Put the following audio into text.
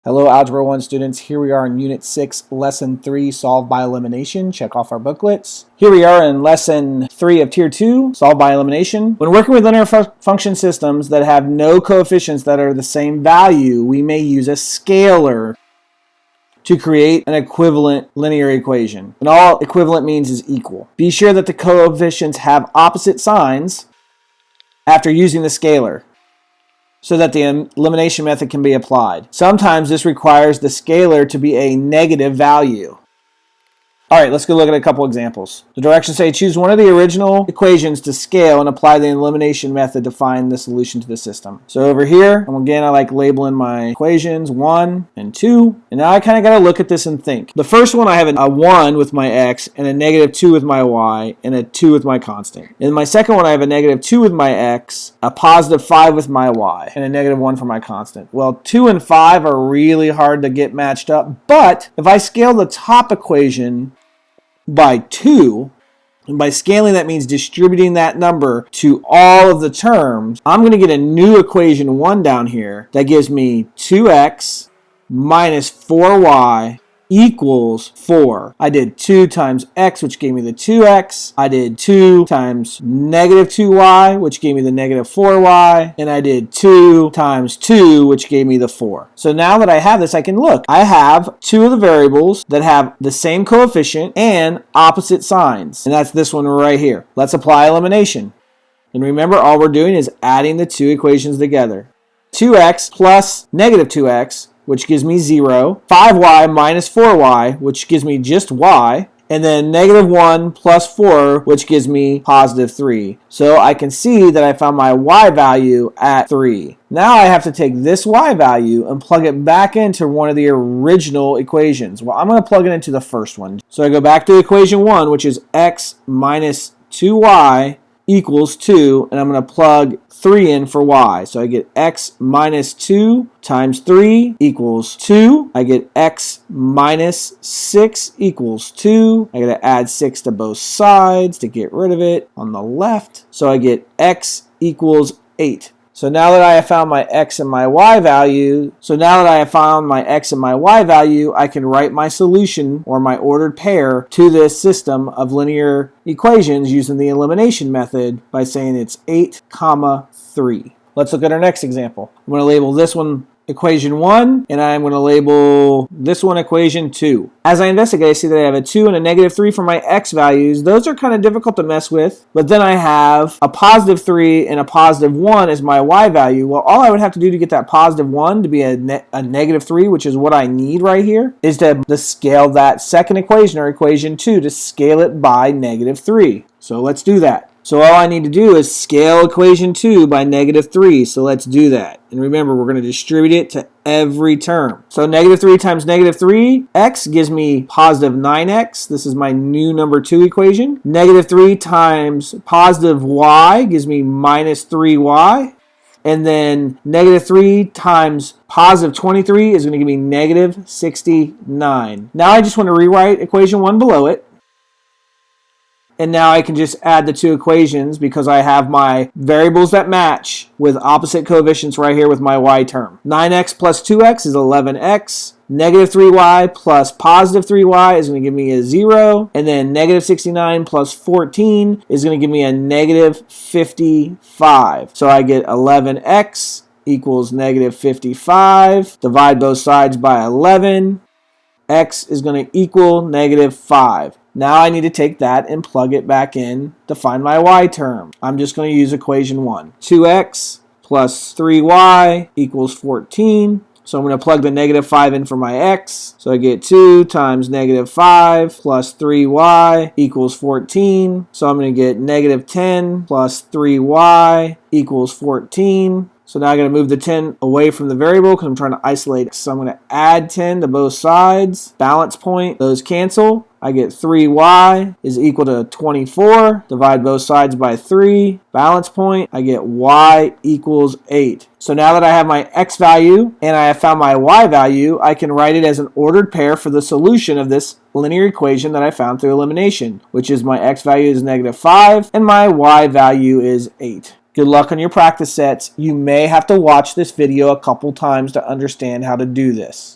Hello, Algebra 1 students. Here we are in Unit 6, Lesson 3, Solve by Elimination. Check off our booklets. Here we are in Lesson 3 of Tier 2, Solve by Elimination. When working with linear function systems that have no coefficients that are the same value, we may use a scalar to create an equivalent linear equation. And all equivalent means is equal. Be sure that the coefficients have opposite signs after using the scalar, so that the elimination method can be applied. Sometimes this requires the scalar to be a negative value. All right, let's go look at a couple examples. The directions say choose one of the original equations to scale and apply the elimination method to find the solution to the system. So over here, again, I like labeling my equations 1 and 2. And now I kind of got to look at this and think. The first one, I have a 1 with my x and a negative 2 with my y and a 2 with my constant. In my second one, I have a negative 2 with my x, a positive 5 with my y, and a negative 1 for my constant. Well, 2 and 5 are really hard to get matched up, but if I scale the top equation by 2, and by scaling that means distributing that number to all of the terms, I'm going to get a new equation 1 down here that gives me 2x minus 4y equals 4. I did 2 times x, which gave me the 2x. I did 2 times negative 2y, which gave me the negative 4y. And I did 2 times 2, which gave me the 4. So now that I have this, I can look. I have two of the variables that have the same coefficient and opposite signs. And that's this one right here. Let's apply elimination. And remember, all we're doing is adding the two equations together. 2x plus negative 2x, which gives me 0, 5y minus 4y, which gives me just y, and then negative 1 plus 4, which gives me positive 3. So I can see that I found my y value at 3. Now I have to take this y value and plug it back into one of the original equations. Well, I'm going to plug it into the first one. So I go back to equation 1, which is x minus 2y equals 2, and I'm going to plug 3 in for y. So I get x minus 2 times 3 equals 2. I get x minus 6 equals 2. I got to add 6 to both sides to get rid of it on the left. So I get x equals 8. So now that I have found my x and my y value, I can write my solution or my ordered pair to this system of linear equations using the elimination method by saying it's 8, 3. Let's look at our next example. I'm going to label this one equation 1, and I'm going to label this one equation 2. As I investigate, I see that I have a 2 and a negative 3 for my x values. Those are kind of difficult to mess with, but then I have a positive 3 and a positive 1 as my y value. Well, all I would have to do to get that positive 1 to be a negative 3, which is what I need right here, is to scale that second equation, or equation 2, to scale it by negative 3. So let's do that. So all I need to do is scale equation 2 by negative 3. So let's do that. And remember, we're going to distribute it to every term. So negative 3 times negative 3, x gives me positive 9x. This is my new number 2 equation. Negative 3 times positive y gives me minus 3y. And then negative 3 times positive 23 is going to give me negative 69. Now I just want to rewrite equation 1 below it. And now I can just add the two equations because I have my variables that match with opposite coefficients right here with my y term. 9x plus 2x is 11x. Negative 3y plus positive 3y is going to give me a 0. And then negative 69 plus 14 is going to give me a negative 55. So I get 11x equals negative 55. Divide both sides by 11. X is going to equal negative 5. Now I need to take that and plug it back in to find my y term. I'm just going to use equation 1. 2x plus 3y equals 14. So I'm going to plug the negative 5 in for my x. So I get 2 times negative 5 plus 3y equals 14. So I'm going to get negative 10 plus 3y equals 14. So now I got to move the 10 away from the variable because I'm trying to isolate it. So I'm going to add 10 to both sides. Balance point, those cancel. I get 3y is equal to 24. Divide both sides by 3. Balance point, I get y equals 8. So now that I have my x value and I have found my y value, I can write it as an ordered pair for the solution of this linear equation that I found through elimination, which is my x value is negative 5 and my y value is 8. Good luck on your practice sets. You may have to watch this video a couple times to understand how to do this.